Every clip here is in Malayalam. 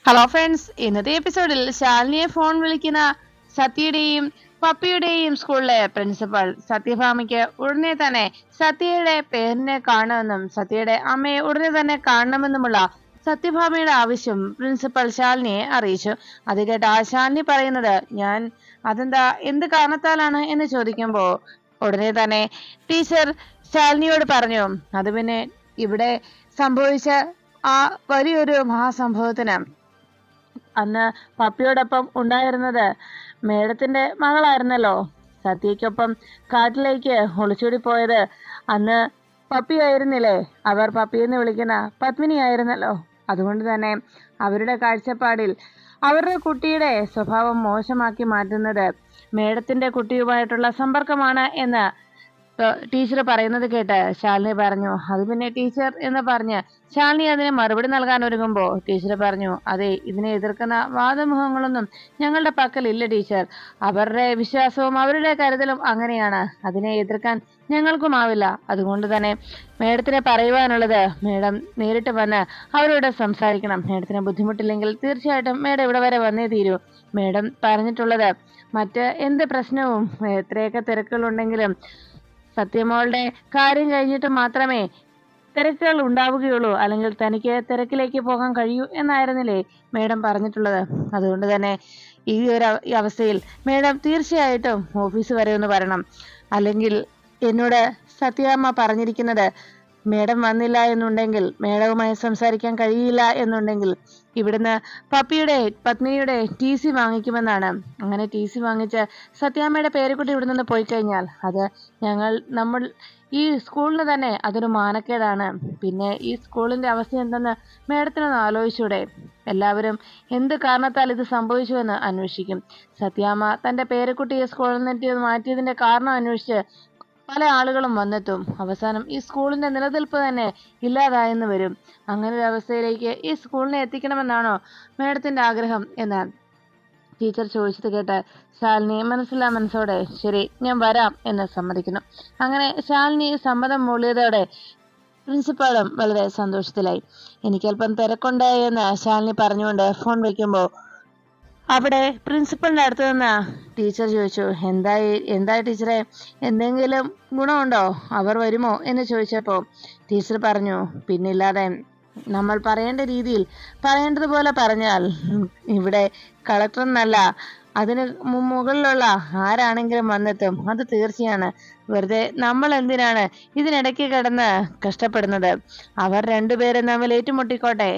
ഹലോ ഫ്രണ്ട്സ്, ഇന്നത്തെ എപ്പിസോഡിൽ ശാലിനിയെ ഫോൺ വിളിക്കുന്ന സത്യയുടെയും പപ്പിയുടെയും സ്കൂളിലെ പ്രിൻസിപ്പൽ സത്യഭാമയ്ക്ക് ഉടനെ തന്നെ സത്യയുടെ പേരിനെ കാണുമെന്നും സത്യയുടെ അമ്മയെ ഉടനെ തന്നെ കാണണമെന്നുമുള്ള സത്യഭാമയുടെ ആവശ്യം പ്രിൻസിപ്പൽ ശാലിനിയെ അറിയിച്ചു. അത് കേട്ട ശാലിനി പറയുന്നത്, അതെന്താ, എന്ത് കാരണത്താലാണ് എന്ന് ചോദിക്കുമ്പോൾ ഉടനെ തന്നെ ടീച്ചർ ശാലിനിയോട് പറഞ്ഞു, അത് പിന്നെ ഇവിടെ സംഭവിച്ച ആ വലിയൊരു മഹാസംഭവത്തിന് അന്ന് പപ്പിയോടൊപ്പം ഉണ്ടായിരുന്നത് മേഡത്തിന്റെ മകളായിരുന്നല്ലോ. സത്യയ്ക്കൊപ്പം കാട്ടിലേക്ക് ഒളിച്ചോടി പോയത് അന്ന് പപ്പിയായിരുന്നില്ലേ? അവർ പപ്പിയെന്ന് വിളിക്കുന്ന പത്മിനി ആയിരുന്നല്ലോ. അതുകൊണ്ട് തന്നെ അവരുടെ കാഴ്ചപ്പാടിൽ അവരുടെ കുട്ടിയുടെ സ്വഭാവം മോശമാക്കി മാറ്റുന്നത് മേഡത്തിന്റെ കുട്ടിയുമായിട്ടുള്ള സമ്പർക്കമാണ് എന്ന് ടീച്ചർ പറയുന്നത് കേട്ട് ശാലിനി പറഞ്ഞു, അത് പിന്നെ ടീച്ചർ എന്ന് പറഞ്ഞ് ശാലിനി അതിന് മറുപടി നൽകാൻ ഒരുങ്ങുമ്പോൾ ടീച്ചർ പറഞ്ഞു, അതെ, ഇതിനെ എതിർക്കുന്ന വാദമുഖങ്ങളൊന്നും ഞങ്ങളുടെ പക്കലില്ല ടീച്ചർ. അവരുടെ വിശ്വാസവും അവരുടെ കരുതലും അങ്ങനെയാണ്. അതിനെ എതിർക്കാൻ ഞങ്ങൾക്കുമാവില്ല. അതുകൊണ്ട് തന്നെ മേഡത്തിനെ പറയുവാനുള്ളത്, മേഡം നേരിട്ട് വന്ന് അവരോട് സംസാരിക്കണം. മേഡത്തിന് ബുദ്ധിമുട്ടില്ലെങ്കിൽ തീർച്ചയായിട്ടും മേഡം ഇവിടെ വരെ വന്നേ തീരൂ. മേഡം പറഞ്ഞിട്ടുള്ളത്, മറ്റ് എന്ത് പ്രശ്നവും എത്രയൊക്കെ തിരക്കുകളുണ്ടെങ്കിലും സത്യമോളുടെ കാര്യം കഴിഞ്ഞിട്ട് മാത്രമേ തിരക്കുകൾ ഉണ്ടാവുകയുള്ളൂ, അല്ലെങ്കിൽ തനിക്ക് തിരക്കിലേക്ക് പോകാൻ കഴിയൂ എന്നായിരുന്നില്ലേ മേഡം പറഞ്ഞിട്ടുള്ളത്. അതുകൊണ്ട് തന്നെ ഈ ഒരു അവസ്ഥയിൽ മേഡം തീർച്ചയായിട്ടും ഓഫീസ് വരെ ഒന്ന് വരണം. അല്ലെങ്കിൽ എന്നോട് സത്യാമ്മ പറഞ്ഞിരിക്കുന്നത്, മേഡം വന്നില്ല എന്നുണ്ടെങ്കിൽ, മേഡവുമായി സംസാരിക്കാൻ കഴിയില്ല എന്നുണ്ടെങ്കിൽ ഇവിടുന്ന് പത്മിനിയുടെ TC വാങ്ങിക്കുമെന്നാണ്. അങ്ങനെ TC വാങ്ങിച്ച് സത്യാമ്മയുടെ പേരക്കുട്ടി ഇവിടെ നിന്ന് പോയി കഴിഞ്ഞാൽ അത് നമ്മൾ ഈ സ്കൂളിന് തന്നെ അതൊരു മാനക്കേടാണ്. പിന്നെ ഈ സ്കൂളിന്റെ അവസ്ഥ എന്തെന്ന് മേഡത്തിനൊന്ന് ആലോചിച്ചൂടെ? എല്ലാവരും എന്ത് കാരണത്താൽ ഇത് സംഭവിച്ചുവെന്ന് അന്വേഷിക്കും. സത്യാമ്മ തന്റെ പേരക്കുട്ടിയെ സ്കൂളിൽ നിന്ന് മാറ്റിയതിന്റെ കാരണം അന്വേഷിച്ച് പല ആളുകളും വന്നെത്തും. അവസാനം ഈ സ്കൂളിന്റെ നിലനിൽപ്പ് തന്നെ ഇല്ലാതായെന്ന് വരും. അങ്ങനെ ഒരു അവസ്ഥയിലേക്ക് ഈ സ്കൂളിനെ എത്തിക്കണമെന്നാണോ മേഡത്തിന്റെ ആഗ്രഹം എന്ന് ടീച്ചർ ചോദിച്ചത് കേട്ട് ശാലിനി മനസ്സില്ലാ മനസ്സോടെ ശരി, ഞാൻ വരാം എന്ന് സമ്മതിക്കുന്നു. അങ്ങനെ ശാലിനി സമ്മതം മൂളിയതോടെ പ്രിൻസിപ്പാളും വളരെ സന്തോഷത്തിലായി. എനിക്കല്പം തിരക്കുണ്ട് എന്ന് ശാലിനി പറഞ്ഞുകൊണ്ട് ഫോൺ വയ്ക്കുമ്പോൾ അവിടെ പ്രിൻസിപ്പലിന്റെ അടുത്ത് നിന്ന് ടീച്ചർ ചോദിച്ചു, എന്തായി ടീച്ചറെ, എന്തെങ്കിലും ഗുണമുണ്ടോ? അവർ വരുമോ എന്ന് ചോദിച്ചപ്പോൾ ടീച്ചർ പറഞ്ഞു, പിന്നില്ലാതെ, നമ്മൾ പറയേണ്ട രീതിയിൽ പറയേണ്ടതുപോലെ പറഞ്ഞാൽ ഇവിടെ കളക്ടർ എന്നല്ല, അതിന് മുകളിലുള്ള ആരാണെങ്കിലും വന്നെത്തും, അത് തീർച്ചയാണ്. വെറുതെ നമ്മൾ എന്തിനാണ് ഇതിനിടയ്ക്ക് കിടന്ന് കഷ്ടപ്പെടുന്നത്? അവർ രണ്ടുപേരും തമ്മിൽ ഏറ്റുമുട്ടിക്കോട്ടെ,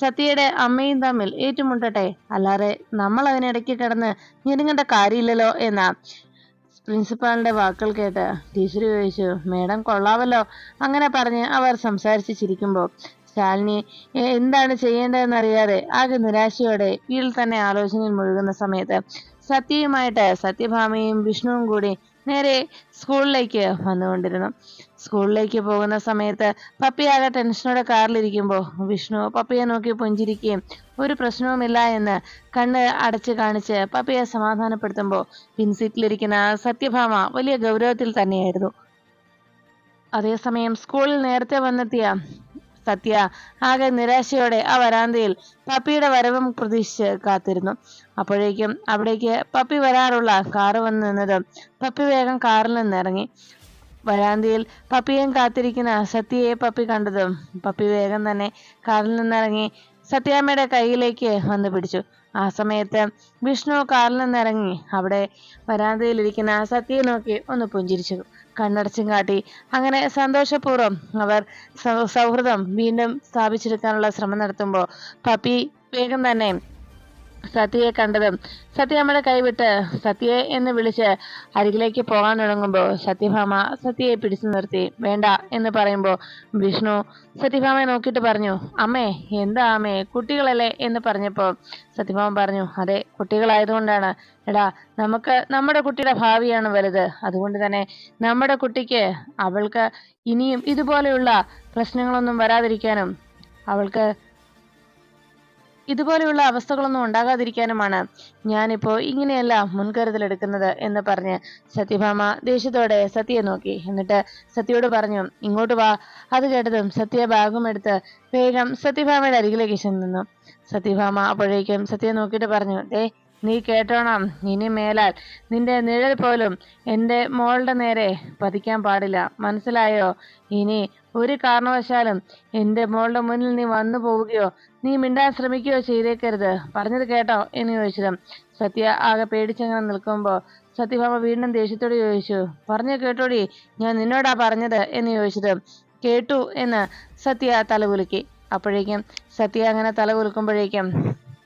സത്യയുടെ അമ്മയും തമ്മിൽ ഏറ്റുമുട്ടട്ടെ, അല്ലാതെ നമ്മൾ അതിനിടയ്ക്ക് കിടന്ന് ഞെരുങ്ങേണ്ട കാര്യമില്ലല്ലോ എന്ന പ്രിൻസിപ്പാളിന്റെ വാക്കുകൾ കേട്ട് ടീച്ചർ ചോദിച്ചു, മേഡം കൊള്ളാവല്ലോ. അങ്ങനെ പറഞ്ഞ് അവർ സംസാരിച്ച് ചിരിക്കുമ്പോൾ ശാലിനി എന്താണ് ചെയ്യേണ്ടതെന്നറിയാതെ ആകെ നിരാശയോടെ വീട്ടിൽ തന്നെ ആലോചനയിൽ മുഴുകുന്ന സമയത്ത് സത്യഭാമയും വിഷ്ണുവും കൂടി നേരെ സ്കൂളിലേക്ക് വന്നുകൊണ്ടിരുന്നു. സ്കൂളിലേക്ക് പോകുന്ന സമയത്ത് പപ്പിയാകെ ടെൻഷനോടെ കാറിലിരിക്കുമ്പോൾ വിഷ്ണു പപ്പിയെ നോക്കി പുഞ്ചിരിക്കുകയും ഒരു പ്രശ്നവുമില്ല എന്ന് കണ്ണ് അടച്ച് കാണിച്ച് പപ്പിയെ സമാധാനപ്പെടുത്തുമ്പോൾ പിൻസീറ്റിലിരിക്കുന്ന സത്യഭാമ വലിയ ഗൗരവത്തിൽ തന്നെയായിരുന്നു. അതേസമയം സ്കൂളിൽ നേരത്തെ വന്നെത്തിയ സത്യ ആകെ നിരാശയോടെ ആ വരാന്തയിൽ പപ്പിയുടെ വരവും പ്രതീക്ഷിച്ച് കാത്തിരുന്നു. അപ്പോഴേക്കും അവിടേക്ക് പപ്പി വരാറുള്ള കാറ് വന്ന് നിന്നതും പപ്പി വേഗം കാറിൽ നിന്നിറങ്ങി. വരാന്തയിൽ പപ്പിയെയും കാത്തിരിക്കുന്ന സത്യയെ പപ്പി കണ്ടതും പപ്പി വേഗം തന്നെ കാറിൽ നിന്നിറങ്ങി സത്യാമ്മയുടെ കയ്യിലേക്ക് വന്ന് പിടിച്ചു. ആ സമയത്ത് വിഷ്ണു കാറിൽ നിന്നിറങ്ങി അവിടെ വരാന്തയിലിരിക്കുന്ന സത്യയെ നോക്കി ഒന്ന് പുഞ്ചിരിച്ചു, കണ്ണടച്ചും കാട്ടി. അങ്ങനെ സന്തോഷപൂർവ്വം അവർ സൗഹൃദം വീണ്ടും സ്ഥാപിച്ചെടുക്കാനുള്ള ശ്രമം നടത്തുമ്പോൾ പപ്പി വേഗം തന്നെ സത്യയെ കണ്ടതും സത്യാമ്മയുടെ കൈവിട്ട് സത്യയെ എന്ന് വിളിച്ച് അരികിലേക്ക് പോകാൻ തുടങ്ങുമ്പോൾ സത്യഭാമ സത്യയെ പിടിച്ചു നിർത്തി. വേണ്ട എന്ന് പറയുമ്പോൾ വിഷ്ണു സത്യഭാമയെ നോക്കിയിട്ട് പറഞ്ഞു, അമ്മേ, എന്താ അമ്മേ, കുട്ടികളല്ലേ എന്ന് പറഞ്ഞപ്പോൾ സത്യഭാമ പറഞ്ഞു, അതെ, കുട്ടികളായതുകൊണ്ടാണ്. എടാ, നമുക്ക് നമ്മുടെ കുട്ടിയുടെ ഭാവിയാണ് വലുത്. അതുകൊണ്ട് തന്നെ നമ്മുടെ കുട്ടിക്ക്, അവൾക്ക് ഇനിയും ഇതുപോലെയുള്ള പ്രശ്നങ്ങളൊന്നും വരാതിരിക്കാനും അവൾക്ക് ഇതുപോലെയുള്ള അവസ്ഥകളൊന്നും ഉണ്ടാകാതിരിക്കാനുമാണ് ഞാനിപ്പോ ഇങ്ങനെയല്ല മുൻകരുതലെടുക്കുന്നത് എന്ന് പറഞ്ഞ് സത്യഭാമ ദേഷ്യത്തോടെ സത്യയെ നോക്കി. എന്നിട്ട് സത്യയോട് പറഞ്ഞു, ഇങ്ങോട്ട് വാ. അത് കേട്ടതും സത്യ ബാഗും എടുത്ത് വേഗം സത്യഭാമയുടെ അരികിലേക്ക് ചെന്നു. സത്യഭാമ അപ്പോഴേക്കും സത്യയെ നോക്കിയിട്ട് പറഞ്ഞു, നീ കേട്ടോണം, ഇനി മേലാൽ നിന്റെ നിഴൽ പോലും എൻ്റെ മോളുടെ നേരെ പതിക്കാൻ പാടില്ല, മനസ്സിലായോ? ഇനി ഒരു കാരണവശാലും എൻ്റെ മോളുടെ മുന്നിൽ നീ വന്നു പോവുകയോ നീ മിണ്ടാൻ ശ്രമിക്കുകയോ ചെയ്തേക്കരുത്, പറഞ്ഞത് കേട്ടോ എന്ന് ചോദിച്ചതും സത്യ ആകെ പേടിച്ചങ്ങനെ നിൽക്കുമ്പോ സത്യഭാമ വീണ്ടും ദേഷ്യത്തോട് ചോദിച്ചു, പറഞ്ഞു കേട്ടോടി, ഞാൻ നിന്നോടാ പറഞ്ഞത് എന്ന് ചോദിച്ചതും കേട്ടു എന്ന് സത്യ തലകുലുക്കി. അപ്പോഴേക്കും സത്യ അങ്ങനെ തലകുലുക്കുമ്പോഴേക്കും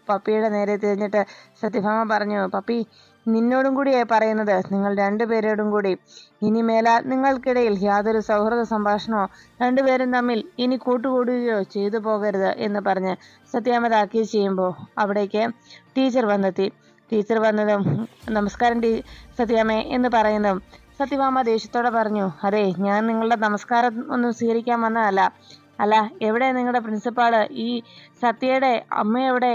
പപ്പിയുടെ നേരെ തിരിഞ്ഞിട്ട് സത്യഭാമ പറഞ്ഞു, പപ്പി, നിന്നോടും കൂടിയായി പറയുന്നത്, നിങ്ങൾ രണ്ടുപേരോടും കൂടി ഇനി മേലാൽ നിങ്ങൾക്കിടയിൽ യാതൊരു സൗഹൃദ സംഭാഷണമോ രണ്ടുപേരും തമ്മിൽ ഇനി കൂട്ടുകൂടുകയോ ചെയ്തു പോകരുത് എന്ന് പറഞ്ഞ് സത്യാമ്മ താക്കീത് ചെയ്യുമ്പോൾ അവിടേക്ക് ടീച്ചർ വന്നെത്തി. ടീച്ചർ വന്നതും നമസ്കാരം സത്യാമ്മേ എന്ന് പറയുന്നതും സത്യഭാമ ദേഷ്യത്തോടെ പറഞ്ഞു, അതെ, ഞാൻ നിങ്ങളുടെ നമസ്കാരം ഒന്നും സ്വീകരിക്കാൻ വന്നതല്ല. അല്ല, എവിടെ നിങ്ങളുടെ പ്രിൻസിപ്പാള്? ഈ സത്യയുടെ അമ്മ എവിടെ?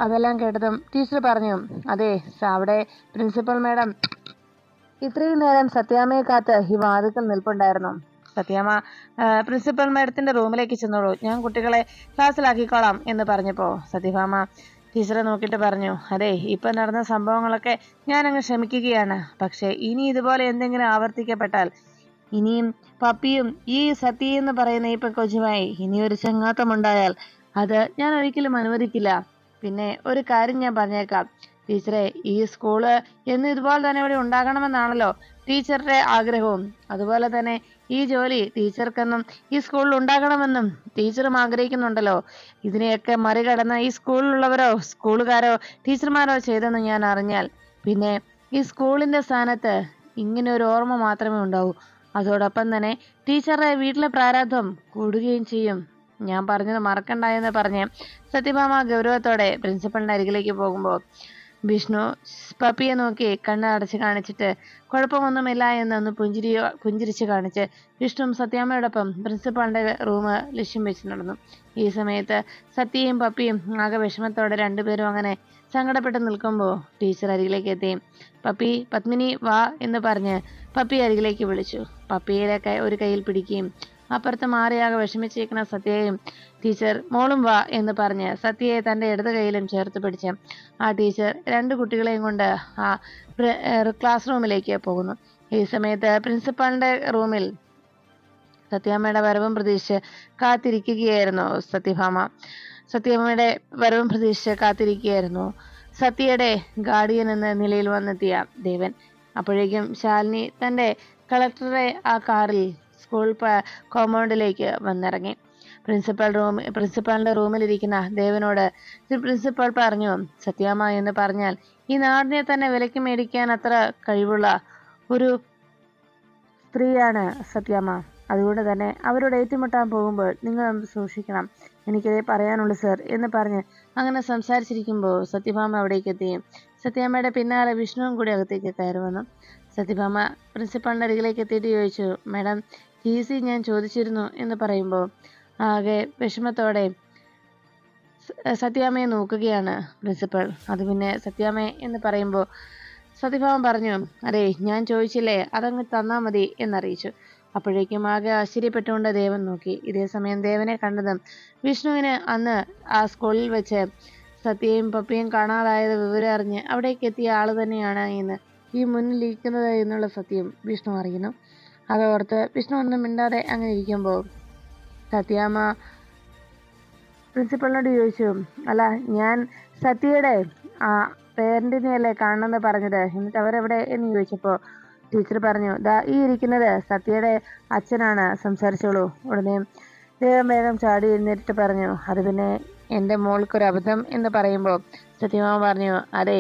അതെല്ലാം കേട്ടതും ടീച്ചർ പറഞ്ഞു, അതെ, അവിടെ പ്രിൻസിപ്പൽ മാഡം ഇത്രയും നേരം സത്യാമ്മയെ കാത്ത് ഈ വാതിക്കൽ നിൽപ്പുണ്ടായിരുന്നു. സത്യാമ്മ പ്രിൻസിപ്പൽ മാഡത്തിന്റെ റൂമിലേക്ക് ചെന്നോളൂ, ഞാൻ കുട്ടികളെ ക്ലാസ്സിലാക്കിക്കോളാം എന്ന് പറഞ്ഞപ്പോ സത്യഭാമ ടീച്ചറെ നോക്കിയിട്ട് പറഞ്ഞു, അതെ, ഇപ്പൊ നടന്ന സംഭവങ്ങളൊക്കെ ഞാൻ അങ്ങ് ക്ഷമിക്കുകയാണ്. പക്ഷെ ഇനി ഇതുപോലെ എന്തെങ്കിലും ആവർത്തിക്കപ്പെട്ടാൽ ഇനിയും പപ്പിയും ഈ സത്യ എന്ന് പറയുന്ന ഈ പെക്കൊച്ചുമായി ഇനിയൊരു ചങ്ങാത്തമുണ്ടായാൽ അത് ഞാൻ ഒരിക്കലും അനുവദിക്കില്ല. പിന്നെ ഒരു കാര്യം ഞാൻ പറഞ്ഞേക്കാം ടീച്ചറെ, ഈ സ്കൂള് എന്ന് ഇതുപോലെ തന്നെ ഇവിടെ ഉണ്ടാകണമെന്നാണല്ലോ ടീച്ചറുടെ ആഗ്രഹവും. അതുപോലെ തന്നെ ഈ ജോലി ടീച്ചർക്കെന്നും ഈ സ്കൂളിൽ ഉണ്ടാകണമെന്നും ടീച്ചറും ആഗ്രഹിക്കുന്നുണ്ടല്ലോ. ഇതിനെയൊക്കെ മറികടന്ന് ഈ സ്കൂളിലുള്ളവരോ സ്കൂളുകാരോ ടീച്ചർമാരോ ചെയ്തെന്ന് ഞാൻ അറിഞ്ഞാൽ പിന്നെ ഈ സ്കൂളിന്റെ സ്ഥാനത്ത് ഇങ്ങനെ ഒരു ഓർമ്മ മാത്രമേ ഉണ്ടാവൂ. അതോടൊപ്പം തന്നെ ടീച്ചറുടെ വീട്ടിലെ പ്രാരാബ്ധം കൂടുകയും ചെയ്യും. ഞാൻ പറഞ്ഞത് മറക്കണ്ട എന്ന് പറഞ്ഞ് സത്യഭാമ ഗൗരവത്തോടെ പ്രിൻസിപ്പളിന്റെ അരികിലേക്ക് പോകുമ്പോൾ വിഷ്ണു പപ്പിയെ നോക്കി കണ്ണ് അടച്ച് കാണിച്ചിട്ട് കുഴപ്പമൊന്നുമില്ല എന്നൊന്ന് പുഞ്ചിരിച്ച് കാണിച്ച് വിഷ്ണു സത്യാമ്മയോടൊപ്പം പ്രിൻസിപ്പാളിന്റെ റൂം ലക്ഷ്യം വെച്ച് നടന്നു. ഈ സമയത്ത് സത്യയും പപ്പിയും ആകെ വിഷമത്തോടെ രണ്ടുപേരും അങ്ങനെ സങ്കടപ്പെട്ട് നിൽക്കുമ്പോൾ ടീച്ചർ അരികിലേക്ക് എത്തി. പത്മിനി വാ എന്ന് പറഞ്ഞ് പപ്പി അരികിലേക്ക് വിളിച്ചു. പപ്പിയിലെ ഒരു കയ്യിൽ പിടിക്കുകയും അപ്പുറത്ത് മാറിയാകെ വിഷമിച്ചിരിക്കുന്ന സത്യയെയും ടീച്ചർ മോളും വാ എന്ന് പറഞ്ഞ് സത്യയെ തൻ്റെ ഇടത് കൈയിലും ചേർത്ത് പിടിച്ച് ആ ടീച്ചർ രണ്ട് കുട്ടികളെയും കൊണ്ട് ആ ക്ലാസ് റൂമിലേക്ക് പോകുന്നു. ഈ സമയത്ത് പ്രിൻസിപ്പാളിന്റെ റൂമിൽ സത്യാമ്മയുടെ വരവും പ്രതീക്ഷിച്ച് കാത്തിരിക്കുകയായിരുന്നു സത്യഭാമ. സത്യഭാമയുടെ വരവും പ്രതീക്ഷിച്ച് കാത്തിരിക്കുകയായിരുന്നു സത്യയുടെ ഗാർഡിയൻ എന്ന നിലയിൽ വന്നെത്തിയ ദേവൻ. അപ്പോഴേക്കും ശാലിനി തൻ്റെ കളക്ടറെ ആ കാറിൽ സ്കൂൾ കോമ്പൗണ്ടിലേക്ക് വന്നിറങ്ങി. പ്രിൻസിപ്പാളിന്റെ റൂമിലിരിക്കുന്ന ദേവനോട് പ്രിൻസിപ്പാൾ പറഞ്ഞു, സത്യാമ്മ എന്ന് പറഞ്ഞാൽ ഈ നാടിനെ തന്നെ വിലക്ക് മേടിക്കാൻ അത്ര കഴിവുള്ള ഒരു സ്ത്രീയാണ് സത്യാമ്മ. അതുകൊണ്ട് തന്നെ അവരോട് ഏറ്റുമുട്ടാൻ പോകുമ്പോൾ നിങ്ങൾ സൂക്ഷിക്കണം, എനിക്കതേ പറയാനുള്ളൂ സർ എന്ന് പറഞ്ഞ് അങ്ങനെ സംസാരിച്ചിരിക്കുമ്പോൾ സത്യഭാമ അവിടേക്ക് എത്തി. സത്യാമ്മയുടെ പിന്നാലെ വിഷ്ണുവും കൂടി അകത്തേക്ക് കയറി വന്നു. സത്യഭാമ പ്രിൻസിപ്പാളിന്റെ അരികിലേക്ക് എത്തിയിട്ട് ചോദിച്ചു, മാഡം TC ഞാൻ ചോദിച്ചിരുന്നു എന്ന് പറയുമ്പോൾ ആകെ വിഷമത്തോടെ സത്യാമ്മയെ നോക്കുകയാണ് പ്രിൻസിപ്പൾ. അത് പിന്നെ സത്യാമ്മ എന്ന് പറയുമ്പോൾ സത്യഭാമ പറഞ്ഞു, അതെ, ഞാൻ ചോദിച്ചില്ലേ, അതങ്ങ് തന്നാ മതി എന്നറിയിച്ചു. അപ്പോഴേക്കും ആകെ ആശ്ചര്യപ്പെട്ടുകൊണ്ട് ദേവൻ നോക്കി. ഇതേ സമയം ദേവനെ കണ്ടതും വിഷ്ണുവിന് അന്ന് ആ സ്കൂളിൽ വെച്ച് സത്യയും പപ്പിയും കാണാതായത് വിവരം അറിഞ്ഞ് അവിടേക്ക് എത്തിയ ആള് തന്നെയാണ് എന്ന് ഈ മുന്നിലിരിക്കുന്നത് എന്നുള്ള സത്യം വിഷ്ണു അറിയുന്നു. അതോർത്ത് വിഷ്ണു ഒന്നും മിണ്ടാതെ അങ്ങനെ ഇരിക്കുമ്പോൾ സത്യാമ്മ പ്രിൻസിപ്പളിനോട് ചോദിച്ചു, അല്ല, ഞാൻ സത്യയുടെ ആ പേരൻറ്റിനെയല്ലേ കാണണമെന്ന് പറഞ്ഞത്, എന്നിട്ട് അവരെവിടെ എന്ന് ചോദിച്ചപ്പോൾ ടീച്ചർ പറഞ്ഞു, ദാ ഈ ഇരിക്കുന്നത് സത്യയുടെ അച്ഛനാണ്, സംസാരിച്ചോളൂ. ഉടനെ വേഗം ചാടി എഴുന്നേറ്റിട്ട് പറഞ്ഞു, അത് പിന്നെ എൻ്റെ മോൾക്കൊരു അബദ്ധം എന്ന് പറയുമ്പോൾ സത്യമാമ പറഞ്ഞു, അതെ,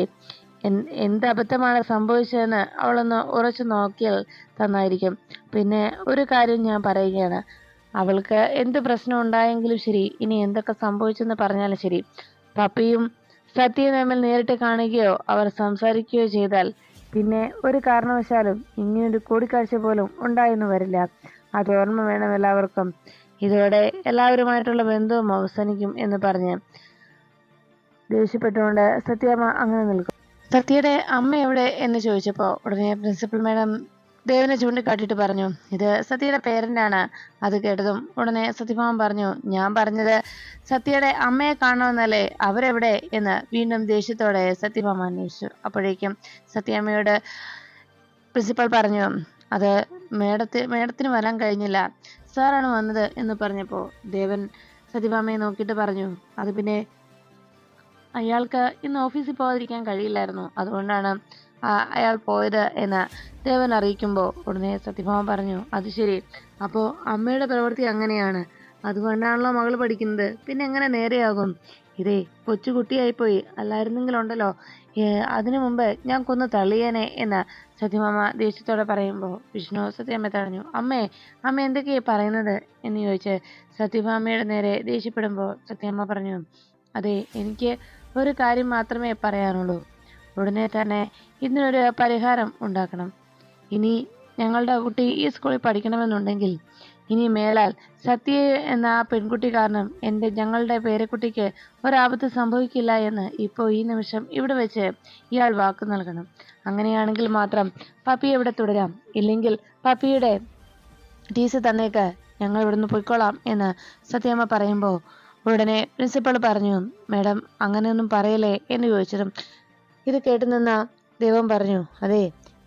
എന്ത് അബദ്ധമാണ് സംഭവിച്ചതെന്ന് അവളൊന്ന് ഉറച്ചു നോക്കിയാൽ തന്നായിരിക്കും. പിന്നെ ഒരു കാര്യം ഞാൻ പറയുകയാണ്, അവൾക്ക് എന്ത് പ്രശ്നം ഉണ്ടായെങ്കിലും ശരി, ഇനി എന്തൊക്കെ സംഭവിച്ചെന്ന് പറഞ്ഞാലും ശരി, പപ്പിയും സത്യയും തമ്മിൽ നേരിട്ട് കാണുകയോ അവർ സംസാരിക്കുകയോ ചെയ്താൽ പിന്നെ ഒരു കാരണവശാലും ഇങ്ങനൊരു കൂടിക്കാഴ്ച പോലും ഉണ്ടായെന്ന് വരില്ല. അത് ഓർമ്മ വേണം എല്ലാവർക്കും. ഇതോടെ എല്ലാവരുമായിട്ടുള്ള ബന്ധവും അവസാനിക്കും എന്ന് പറഞ്ഞ് ദേഷ്യപ്പെട്ടുകൊണ്ട് സത്യമ്മ അങ്ങനെ നിൽക്കും. സത്യയുടെ അമ്മ എവിടെ എന്ന് ചോദിച്ചപ്പോൾ ഉടനെ പ്രിൻസിപ്പൽ മാഡം ദേവനെ ചൂണ്ടിക്കാട്ടിയിട്ട് പറഞ്ഞു, ഇത് സത്യയുടെ പേരൻ്റാണ്. അത് കേട്ടതും ഉടനെ സത്യഭാമ പറഞ്ഞു, ഞാൻ പറഞ്ഞത് സത്യയുടെ അമ്മയെ കാണണമെന്നല്ലേ, അവരെവിടെ എന്ന് വീണ്ടും ദേഷ്യത്തോടെ സത്യഭാമ അന്വേഷിച്ചു. അപ്പോഴേക്കും സത്യാമ്മയോട് പ്രിൻസിപ്പൽ പറഞ്ഞു, അത് മേഡത്തിന് വരാൻ കഴിഞ്ഞില്ല, സാറാണ് വന്നത് എന്ന് പറഞ്ഞപ്പോൾ ദേവൻ സത്യഭാമയെ നോക്കിയിട്ട് പറഞ്ഞു, അത് പിന്നെ അയാൾക്ക് ഇന്ന് ഓഫീസിൽ പോകാതിരിക്കാൻ കഴിയില്ലായിരുന്നു, അതുകൊണ്ടാണ് അയാൾ പോയത് എന്ന് ദേവൻ അറിയിക്കുമ്പോൾ ഉടനെ സത്യഭാമ പറഞ്ഞു, അത് ശരി, അപ്പോൾ അമ്മയുടെ പ്രവൃത്തി അങ്ങനെയാണ്, അതുകൊണ്ടാണല്ലോ മകൾ പഠിക്കുന്നത്, പിന്നെ എങ്ങനെ നേരെയാകും? ഇതേ കൊച്ചുകുട്ടിയായിപ്പോയി, അല്ലായിരുന്നെങ്കിലുണ്ടല്ലോ അതിനു മുമ്പ് ഞാൻ കൊന്നു തള്ളിയേനെ എന്ന് സത്യഭാമ ദേഷ്യത്തോടെ പറയുമ്പോൾ വിഷ്ണു സത്യമ്മ തടഞ്ഞു. അമ്മ എന്തൊക്കെയാ പറയുന്നത് എന്ന് ചോദിച്ച് സത്യഭാമയുടെ നേരെ ദേഷ്യപ്പെടുമ്പോൾ സത്യമ്മ പറഞ്ഞു, അതെ, എനിക്ക് ഒരു കാര്യം മാത്രമേ പറയാനുള്ളൂ, ഉടനെ തന്നെ ഇതിനൊരു പരിഹാരം ഉണ്ടാക്കണം. ഇനി ഞങ്ങളുടെ കുട്ടി ഈ സ്കൂളിൽ പഠിക്കണമെന്നുണ്ടെങ്കിൽ ഇനി മേലാൽ സത്യ എന്ന ആ പെൺകുട്ടി കാരണം ഞങ്ങളുടെ പേരക്കുട്ടിക്ക് ഒരാപത്ത് സംഭവിക്കില്ല എന്ന് ഇപ്പോൾ ഈ നിമിഷം ഇവിടെ വെച്ച് ഇയാൾ വാക്ക് നൽകണം. അങ്ങനെയാണെങ്കിൽ മാത്രം പപ്പിയെ ഇവിടെ തുടരാം, ഇല്ലെങ്കിൽ പപ്പിയുടെ ടീസ് തന്നേക്ക്, ഞങ്ങൾ ഇവിടുന്ന് പോയിക്കോളാം എന്ന് സത്യമ്മ പറയുമ്പോൾ ഉടനെ പ്രിൻസിപ്പൾ പറഞ്ഞു, മേഡം അങ്ങനെയൊന്നും പറയലേ എന്ന് ചോദിച്ചതും ഇത് കേട്ടുനിന്ന ദൈവം പറഞ്ഞു, അതെ,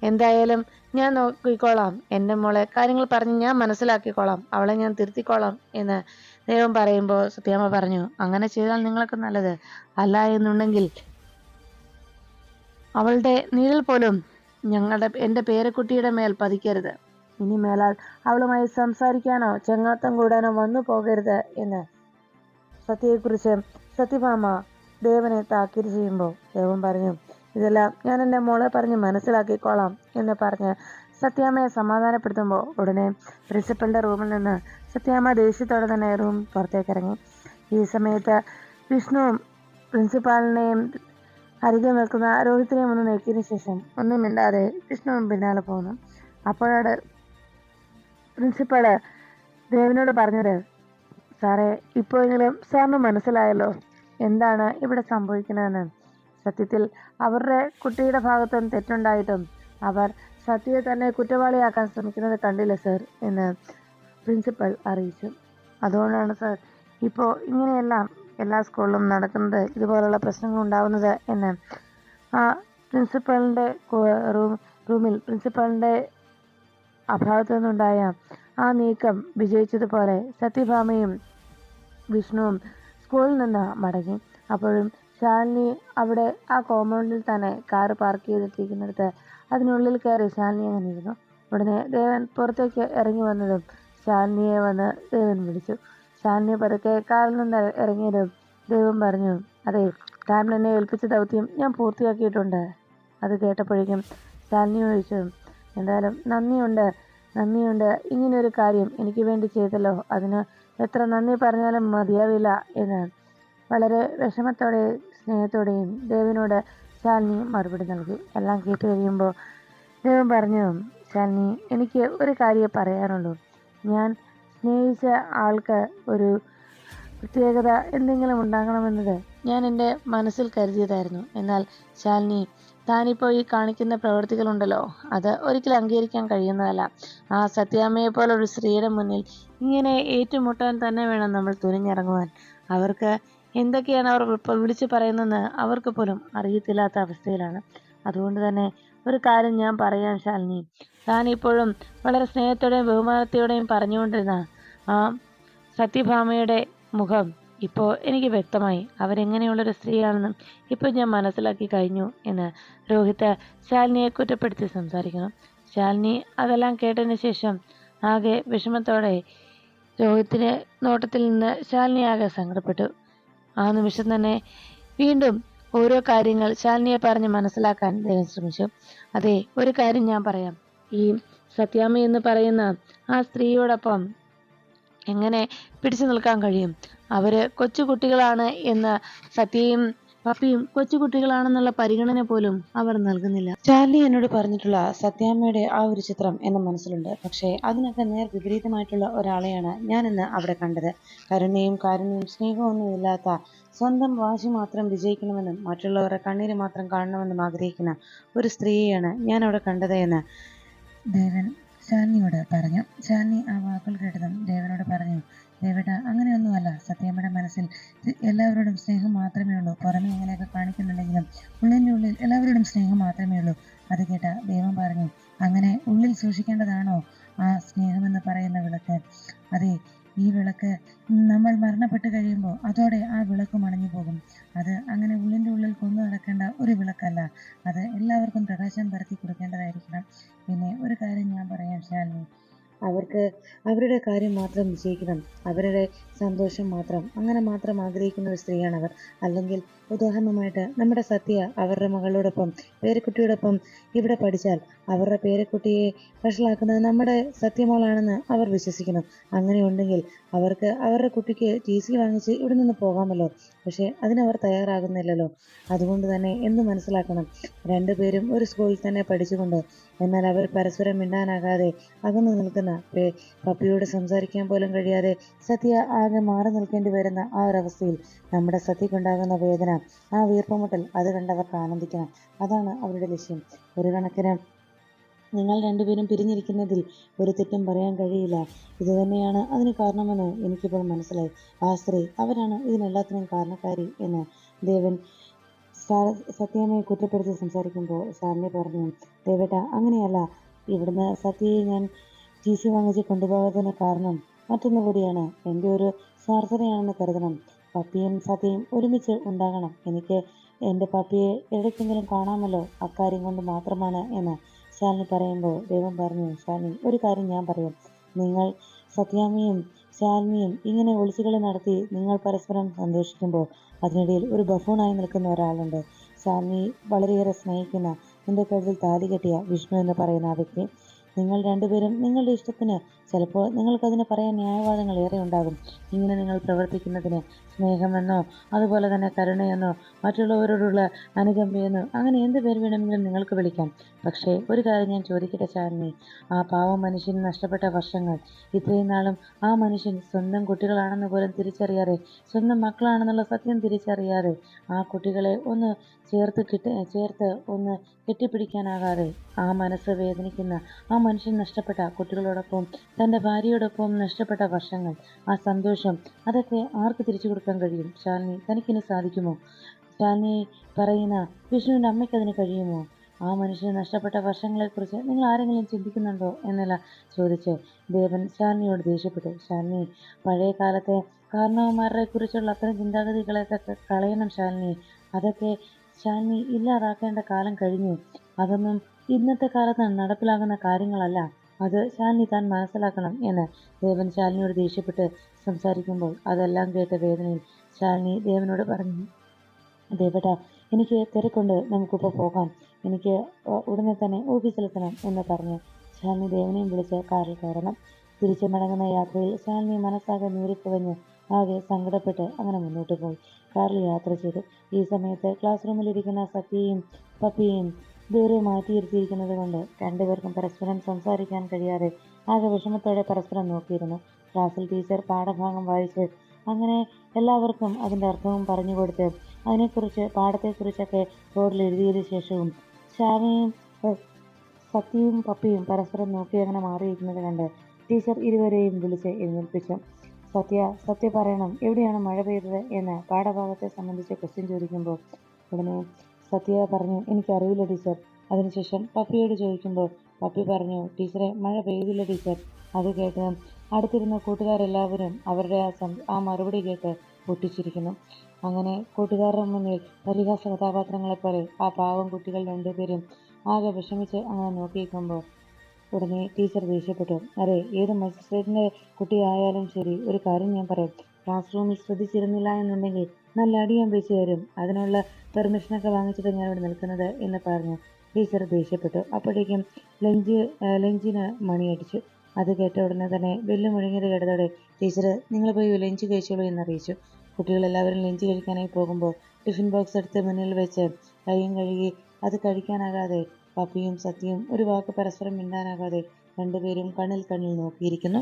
എന്തായാലും ഞാൻ നോക്കിക്കോളാം, എൻ്റെ മോളെ കാര്യങ്ങൾ പറഞ്ഞ് ഞാൻ മനസ്സിലാക്കിക്കോളാം, അവളെ ഞാൻ തിരുത്തിക്കോളാം എന്ന് ദൈവം പറയുമ്പോൾ സത്യാമ്മ പറഞ്ഞു, അങ്ങനെ ചെയ്താൽ നിങ്ങൾക്ക് നല്ലത്, അല്ല എന്നുണ്ടെങ്കിൽ അവളുടെ നിഴൽ പോലും എൻ്റെ പേരക്കുട്ടിയുടെ മേൽ പതിക്കരുത്, ഇനി മേലാൽ അവളുമായി സംസാരിക്കാനോ ചെങ്ങാത്തം കൂടാനോ വന്നു പോകരുത് എന്ന് സത്യയെക്കുറിച്ച് സത്യഭാമ ദേവനെ താക്കീത് ചെയ്യുമ്പോൾ ദേവൻ പറഞ്ഞു, ഇതെല്ലാം ഞാൻ എൻ്റെ മോളെ പറഞ്ഞ് മനസ്സിലാക്കിക്കോളാം എന്ന് പറഞ്ഞ് സത്യാമ്മയെ സമാധാനപ്പെടുത്തുമ്പോൾ ഉടനെ പ്രിൻസിപ്പലിൻ്റെ റൂമിൽ നിന്ന് സത്യാമ്മ ദേഷ്യത്തോടെ തന്നെ റൂം പുറത്തേക്ക് ഇറങ്ങി. ഈ സമയത്ത് വിഷ്ണുവും പ്രിൻസിപ്പാളിനെയും അരികെ നിൽക്കുന്ന രോഹിത്തിനെയും ഒന്ന് നോക്കിയതിനു ശേഷം ഒന്നും മിണ്ടാതെ വിഷ്ണുവും പിന്നാലെ പോകുന്നു. അപ്പോഴാണ് പ്രിൻസിപ്പാള് ദേവനോട് പറഞ്ഞത്, സാറേ, ഇപ്പോഴെങ്കിലും സാറിന് മനസ്സിലായല്ലോ എന്താണ് ഇവിടെ സംഭവിക്കുന്നതെന്ന്. സത്യത്തിൽ അവരുടെ കുട്ടിയുടെ ഭാഗത്തും തെറ്റുണ്ടായിട്ടും അവർ സത്യയെ തന്നെ കുറ്റവാളിയാക്കാൻ ശ്രമിക്കുന്നത് കണ്ടില്ല സർ എന്ന് പ്രിൻസിപ്പൽ അറിയിച്ചു. അതുകൊണ്ടാണ് സർ ഇപ്പോൾ ഇങ്ങനെയെല്ലാം എല്ലാ സ്കൂളിലും നടക്കുന്നത്, ഇതുപോലുള്ള പ്രശ്നങ്ങൾ ഉണ്ടാവുന്നത് എന്ന് ആ പ്രിൻസിപ്പലിൻ്റെ റൂമിൽ പ്രിൻസിപ്പലിൻ്റെ അഭാവത്തു നിന്നുണ്ടായ ആ നീക്കം വിജയിച്ചതുപോലെ സത്യഭാമയും വിഷ്ണുവും സ്കൂളിൽ നിന്ന് മടങ്ങി. അപ്പോഴും ശാലിനി അവിടെ ആ കോമ്പൗണ്ടിൽ തന്നെ കാറ് പാർക്ക് ചെയ്തിട്ടിരിക്കുന്നിടത്ത് അതിനുള്ളിൽ കയറി ശാലിനി അങ്ങനെ ഇരുന്നു. ഉടനെ ദേവൻ പുറത്തേക്ക് ഇറങ്ങി വന്നതും ശാലിനിയെ വന്ന് ദേവൻ വിളിച്ചു. ശാലിനി പതുക്കെ കാറിൽ നിന്ന് ഇറങ്ങിയതും ദേവൻ പറഞ്ഞു, അതെ, താൻ എന്നെ ഏൽപ്പിച്ച ദൗത്യം ഞാൻ പൂർത്തിയാക്കിയിട്ടുണ്ട്. അത് കേട്ടപ്പോഴേക്കും ശാലിനി ചോദിച്ചു, എന്തായാലും നന്ദിയുണ്ട്, ഇങ്ങനെയൊരു കാര്യം എനിക്ക് വേണ്ടി ചെയ്തല്ലോ, അതിന് എത്ര നന്ദി പറഞ്ഞാലും മതിയാവില്ല എന്ന് വളരെ വിഷമത്തോടെയും സ്നേഹത്തോടെയും ദേവനോട് ശാലിനി മറുപടി നൽകി. എല്ലാം കേട്ട് കഴിയുമ്പോൾ ദേവൻ പറഞ്ഞു, ശാലിനി, എനിക്ക് ഒരു കാര്യം പറയാനുള്ളൂ. ഞാൻ സ്നേഹിച്ച ആൾക്ക് ഒരു പ്രത്യേകത എന്തെങ്കിലും ഉണ്ടാകണമെന്നത് ഞാൻ എൻ്റെ മനസ്സിൽ കരുതിയതായിരുന്നു. എന്നാൽ ശാലിനി, താനിപ്പോൾ ഈ കാണിക്കുന്ന പ്രവൃത്തികളുണ്ടല്ലോ, അത് ഒരിക്കലും അംഗീകരിക്കാൻ കഴിയുന്നതല്ല. ആ സത്യാമ്മയെ പോലെ ഒരു സ്ത്രീയുടെ മുന്നിൽ ഇങ്ങനെ ഏറ്റുമുട്ടാൻ തന്നെ വേണം നമ്മൾ തുനിഞ്ഞിറങ്ങുവാൻ. അവർക്ക് എന്തൊക്കെയാണ് അവർ വിളിച്ചു പറയുന്നതെന്ന് അവർക്ക് പോലും അറിയത്തില്ലാത്ത അവസ്ഥയിലാണ്. അതുകൊണ്ട് തന്നെ ഒരു കാര്യം ഞാൻ പറയാം ശാലിനി, താൻ ഇപ്പോഴും വളരെ സ്നേഹത്തോടെയും ബഹുമാനത്തോടെയും പറഞ്ഞുകൊണ്ടിരുന്ന ആ സത്യഭാമയുടെ മുഖം ഇപ്പോൾ എനിക്ക് വ്യക്തമായി. അവരെങ്ങനെയുള്ളൊരു സ്ത്രീയാണെന്നും ഇപ്പോൾ ഞാൻ മനസ്സിലാക്കി കഴിഞ്ഞു എന്ന് രോഹിത്ത് ശാലിനിയെ കുറ്റപ്പെടുത്തി സംസാരിക്കണം. ശാലിനി അതെല്ലാം കേട്ടതിന് ശേഷം ആകെ വിഷമത്തോടെ രോഹിത്തിൻ്റെ നോട്ടത്തിൽ നിന്ന് ശാലിനി ആകെ സങ്കടപ്പെട്ടു. ആ നിമിഷം തന്നെ വീണ്ടും ഓരോ കാര്യങ്ങൾ ശാലിനിയെ പറഞ്ഞ് മനസ്സിലാക്കാൻ ദേവൻ ശ്രമിച്ചു. അതെ, ഒരു കാര്യം ഞാൻ പറയാം. ഈ സത്യാമ്മ എന്ന് പറയുന്ന ആ സ്ത്രീയോടൊപ്പം എങ്ങനെ പിടിച്ചു നിൽക്കാൻ കഴിയും? അവര് കൊച്ചു കുട്ടികളാണ് എന്ന് സത്യയും പപ്പിയും കൊച്ചുകുട്ടികളാണെന്നുള്ള പരിഗണന പോലും അവർ നൽകുന്നില്ല. ചാർലി എന്നോട് പറഞ്ഞിട്ടുള്ള സത്യാമ്മയുടെ ആ ഒരു ചിത്രം എന്റെ മനസ്സിലുണ്ട്. പക്ഷേ അതിനൊക്കെ നേർ വിപരീതമായിട്ടുള്ള ഒരാളെയാണ് ഞാൻ ഇന്ന് അവിടെ കണ്ടത്. കരുണയും കാരുണ്യവും സ്നേഹമൊന്നും ഇല്ലാത്ത, സ്വന്തം വാശി മാത്രം വിജയിക്കണമെന്നും മറ്റുള്ളവരുടെ കണ്ണീര് മാത്രം കാണണമെന്നും ആഗ്രഹിക്കുന്ന ഒരു സ്ത്രീയെയാണ് ഞാൻ അവിടെ കണ്ടത് എന്ന് ദേവൻ ശാലിനിയോട് പറഞ്ഞു. ശാലിനി ആ വാക്കുകൾ കേട്ടതും ദേവനോട് പറഞ്ഞു, ദേവേട്ട, അങ്ങനെയൊന്നുമല്ല. സത്യാമ്മയുടെ മനസ്സിൽ എല്ലാവരോടും സ്നേഹം മാത്രമേ ഉള്ളൂ. പുറമെ എങ്ങനെയൊക്കെ കാണിക്കുന്നുണ്ടെങ്കിലും ഉള്ളിൻ്റെ ഉള്ളിൽ എല്ലാവരോടും സ്നേഹം മാത്രമേ ഉള്ളൂ. അത് കേട്ട ദേവൻ പറഞ്ഞു, അങ്ങനെ ഉള്ളിൽ സൂക്ഷിക്കേണ്ടതാണോ ആ സ്നേഹമെന്ന് പറയുന്ന വിളക്ക്? അതെ, ഈ വിളക്ക് നമ്മൾ മരണപ്പെട്ട് കഴിയുമ്പോൾ അതോടെ ആ വിളക്ക് അണഞ്ഞു പോകും. അത് അങ്ങനെ ഉള്ളിൻ്റെ ഉള്ളിൽ കൊണ്ടു നടക്കേണ്ട ഒരു വിളക്കല്ല. അത് എല്ലാവർക്കും പ്രകാശം പരത്തി കൊടുക്കേണ്ടതായിരിക്കണം. പിന്നെ ഒരു കാര്യം ഞാൻ പറയാം ശാലിനി, അവർക്ക് അവരുടെ കാര്യം മാത്രം വിജയിക്കണം, അവരുടെ സന്തോഷം മാത്രം, അങ്ങനെ മാത്രം ആഗ്രഹിക്കുന്ന ഒരു സ്ത്രീയാണവർ. അല്ലെങ്കിൽ ഉദാഹരണമായിട്ട് നമ്മുടെ സത്യ അവരുടെ മകളോടൊപ്പം, പേരക്കുട്ടിയോടൊപ്പം ഇവിടെ പഠിച്ചാൽ അവരുടെ പേരക്കുട്ടിയെ വഷളാക്കുന്നത് നമ്മുടെ സത്യമോളാണെന്ന് അവർ വിശ്വസിക്കണം. അങ്ങനെ ഉണ്ടെങ്കിൽ അവർക്ക് അവരുടെ കുട്ടിക്ക് TC വാങ്ങിച്ച് ഇവിടെ നിന്ന് പോകാമല്ലോ. പക്ഷെ അതിനവർ തയ്യാറാകുന്നില്ലല്ലോ. അതുകൊണ്ട് തന്നെ എന്ത് മനസ്സിലാക്കണം, രണ്ടുപേരും ഒരു സ്കൂളിൽ തന്നെ പഠിച്ചുകൊണ്ട് എന്നാൽ അവർ പരസ്പരം മിണ്ടാനാകാതെ അകന്നു നിൽക്കുന്ന, പപ്പിയോട് സംസാരിക്കാൻ പോലും കഴിയാതെ സത്യ ആകെ മാറി നിൽക്കേണ്ടി വരുന്ന ആ ഒരവസ്ഥയിൽ നമ്മുടെ സത്യക്കുണ്ടാകുന്ന വേദന, ആ വീർപ്പുമുട്ടൽ, അത് കണ്ടവർക്ക് ആനന്ദിക്കണം. അതാണ് അവരുടെ ലക്ഷ്യം. ഒരു കണക്കിന് നിങ്ങൾ രണ്ടുപേരും പിരിഞ്ഞിരിക്കുന്നതിൽ ഒരു തെറ്റും പറയാൻ കഴിയില്ല. ഇതുതന്നെയാണ് അതിന് കാരണമെന്ന് എനിക്കിപ്പോൾ മനസ്സിലായി. ആ സ്ത്രീ, അവരാണ് ഇതിനെല്ലാത്തിനും കാരണക്കാരി എന്ന് ദേവൻ സത്യാമ്മയെ കുറ്റപ്പെടുത്തി സംസാരിക്കുമ്പോൾ ശാലിനി പറഞ്ഞു, ദേവേട്ട, അങ്ങനെയല്ല. ഇവിടുന്ന് സത്യയെ ഞാൻ TC വാങ്ങിച്ച് കൊണ്ടുപോകാത്തതിന് കാരണം മറ്റൊന്നു കൂടിയാണ്. എൻ്റെ ഒരു സ്വാർത്ഥതയാണെന്ന് കരുതണം. പപ്പിയും സത്യയും ഒരുമിച്ച് ഉണ്ടാകണം. എനിക്ക് എൻ്റെ പപ്പിയെ എവിടേക്കെങ്കിലും കാണാമല്ലോ, അക്കാര്യം കൊണ്ട് മാത്രമാണ് എന്ന് ശാലിനി പറയുമ്പോൾ ദേവൻ പറഞ്ഞു, ശാലിനി, ഒരു കാര്യം ഞാൻ പറയാം. നിങ്ങൾ സത്യാമ്മയും ശാലിനിയും ഇങ്ങനെ ഒളിച്ചുകളി നടത്തി നിങ്ങൾ പരസ്പരം സന്തോഷിക്കുമ്പോൾ അതിനിടയിൽ ഒരു ബഫൂണായി നിൽക്കുന്ന ഒരാളുണ്ട്. ശാലിനി വളരെയേറെ സ്നേഹിക്കുന്ന, എൻ്റെ കഴുത്തിൽ താലി കെട്ടിയ വിഷ്ണു എന്ന് പറയുന്ന ആ വ്യക്തി. നിങ്ങൾ രണ്ടുപേരും നിങ്ങളുടെ ഇഷ്ടത്തിന്, ചിലപ്പോൾ നിങ്ങൾക്കതിന് പറയാൻ ന്യായവാദങ്ങൾ ഏറെ ഉണ്ടാകും. ഇങ്ങനെ നിങ്ങൾ പ്രവർത്തിക്കുന്നതിന് സ്നേഹമെന്നോ അതുപോലെ തന്നെ കരുണയെന്നോ മറ്റുള്ളവരോടുള്ള അനുകമ്പയെന്നോ അങ്ങനെ എന്ത് പേര് വേണമെങ്കിലും നിങ്ങൾക്ക് വിളിക്കാം. പക്ഷേ ഒരു കാര്യം ഞാൻ ചോദിക്കട്ടെ ശാലിനി, ആ പാവം മനുഷ്യന് നഷ്ടപ്പെട്ട വർഷങ്ങൾ, ഇത്രയും നാളും ആ മനുഷ്യൻ സ്വന്തം കുട്ടികളാണെന്ന് പോലും തിരിച്ചറിയാതെ, സ്വന്തം മക്കളാണെന്നുള്ള സത്യം തിരിച്ചറിയാതെ, ആ കുട്ടികളെ ഒന്ന് ചേർത്ത് ഒന്ന് കെട്ടിപ്പിടിക്കാനാകാതെ ആ മനസ്സ് വേദനിക്കുന്ന, ആ മനുഷ്യൻ നഷ്ടപ്പെട്ട കുട്ടികളോടൊപ്പം തൻ്റെ ഭാര്യയോടൊപ്പം നഷ്ടപ്പെട്ട വർഷങ്ങൾ, ആ സന്തോഷം, അതൊക്കെ ആർക്ക് തിരിച്ചു കൊടുക്കാൻ കഴിയും? ശാലിനി, തനിക്കിന് സാധിക്കുമോ? ശാലിനി പറയുന്ന വിഷ്ണുവിൻ്റെ അമ്മയ്ക്ക് അതിന് കഴിയുമോ? ആ മനുഷ്യന് നഷ്ടപ്പെട്ട വർഷങ്ങളെക്കുറിച്ച് നിങ്ങൾ ആരെങ്കിലും ചിന്തിക്കുന്നുണ്ടോ എന്നല്ല ചോദിച്ച് ദേവൻ ശാലിനിയോട് ദേഷ്യപ്പെട്ടു. ശാലിനി, പഴയ കാലത്തെ കാരണവന്മാരെ കുറിച്ചുള്ള അത്തരം ചിന്താഗതികളൊക്കെ കളയണം ശാലിനി. അതൊക്കെ ശാലിനി ഇല്ലാതാക്കേണ്ട കാലം കഴിഞ്ഞു. അതൊന്നും ഇന്നത്തെ കാലത്ത് നടപ്പിലാകുന്ന കാര്യങ്ങളല്ല. അത് ശാലിനി താൻ മനസ്സിലാക്കണം എന്ന് ദേവൻ ശാലിനിയോട് ദേഷ്യപ്പെട്ട് സംസാരിക്കുമ്പോൾ അതെല്ലാം കേട്ട വേദനയിൽ ശാലിനി ദേവനോട് പറഞ്ഞു, ദേവേട്ട, എനിക്ക് തിരക്കുണ്ട്, നമുക്കിപ്പോൾ പോകാം. എനിക്ക് ഉടനെ തന്നെ ഓഫീസിലെത്തണം എന്ന് പറഞ്ഞ് ശാലിനി ദേവനെയും വിളിച്ച് കാറിൽ കയറണം. തിരിച്ചു മടങ്ങുന്ന യാത്രയിൽ ശാലിനി മനസ്സാകെ നീറിക്കുവഞ്ഞ് ആകെ സങ്കടപ്പെട്ട് അങ്ങനെ മുന്നോട്ട് പോയി. കാറിൽ യാത്ര ചെയ്തു. ഈ സമയത്ത് ക്ലാസ് റൂമിലിരിക്കുന്ന സത്യയും പപ്പിയെയും ദൂരെ മാറ്റിയിരുത്തിയിരിക്കുന്നത് കൊണ്ട് രണ്ടുപേർക്കും പരസ്പരം സംസാരിക്കാൻ കഴിയാതെ ആകെ വിഷമത്തോടെ പരസ്പരം നോക്കിയിരുന്നു. ക്ലാസ്സിൽ ടീച്ചർ പാഠഭാഗം വായിച്ച് അങ്ങനെ എല്ലാവർക്കും അതിൻ്റെ അർത്ഥവും പറഞ്ഞു കൊടുത്ത് അതിനെക്കുറിച്ച്, പാഠത്തെക്കുറിച്ചൊക്കെ ബോർഡിൽ എഴുതിയതിനു ശേഷവും സത്യയും പപ്പിയും പരസ്പരം നോക്കി അങ്ങനെ മാറിയിരിക്കുന്നത് കണ്ട് ടീച്ചർ ഇരുവരെയും വിളിച്ച് എഴുന്നേൽപ്പിച്ചു. സത്യ പറയണം, എവിടെയാണ് മഴ പെയ്തത് എന്ന് പാഠഭാഗത്തെ സംബന്ധിച്ച് ക്വസ്റ്റ്യൻ ചോദിക്കുമ്പോൾ ഉടനെ സത്യ പറഞ്ഞു, എനിക്കറിയില്ല ടീച്ചർ. അതിനുശേഷം പപ്പിയോട് ചോദിക്കുമ്പോൾ പപ്പി പറഞ്ഞു, ടീച്ചറെ, മഴ പെയ്തില്ല ടീച്ചർ. അത് കേട്ട് അടുത്തിരുന്ന കൂട്ടുകാരെല്ലാവരും അവരുടെ ആ മറുപടി കേട്ട് പൊട്ടിച്ചിരിക്കുന്നു. അങ്ങനെ കൂട്ടുകാരുടെ മുന്നിൽ പരിഹാസ കഥാപാത്രങ്ങളെപ്പോലെ ആ പാവം കുട്ടികൾ രണ്ടുപേരും ആകെ വിഷമിച്ച് അങ്ങനെ നോക്കിയിരിക്കുമ്പോൾ ഉടനെ ടീച്ചർ ദേഷ്യപ്പെട്ടു. അതെ, ഏത് മജിസ്ട്രേറ്റിൻ്റെ കുട്ടിയായാലും ശരി, ഒരു കാര്യം ഞാൻ പറയാം. ക്ലാസ് റൂമിൽ ശ്രദ്ധിച്ചിരുന്നില്ല എന്നുണ്ടെങ്കിൽ നല്ല അടി ഞാൻ വെച്ച് തരും. അതിനുള്ള പെർമിഷനൊക്കെ വാങ്ങിച്ചിട്ട് ഞാൻ ഇവിടെ നിൽക്കുന്നത് എന്ന് പറഞ്ഞു ടീച്ചർ ദേഷ്യപ്പെട്ടു. അപ്പോഴേക്കും ലഞ്ചിന് മണിയടിച്ചു. അത് കേട്ട ഉടനെ തന്നെ ബെല്ല് മുഴങ്ങിയത് കേട്ടതോടെ ടീച്ചർ, നിങ്ങൾ പോയി ലഞ്ച് കഴിച്ചോളൂ എന്നറിയിച്ചു. കുട്ടികളെല്ലാവരും ലഞ്ച് കഴിക്കാനായി പോകുമ്പോൾ ടിഫിൻ ബോക്സ് എടുത്ത് മുന്നിൽ വെച്ച് കൈയും കഴുകി അത് കഴിക്കാനാകാതെ പപ്പിയും സത്യയും ഒരു വാക്ക് പരസ്പരം മിണ്ടാനാകാതെ രണ്ടുപേരും കണ്ണിൽ കണ്ണിൽ നോക്കിയിരിക്കുന്നു.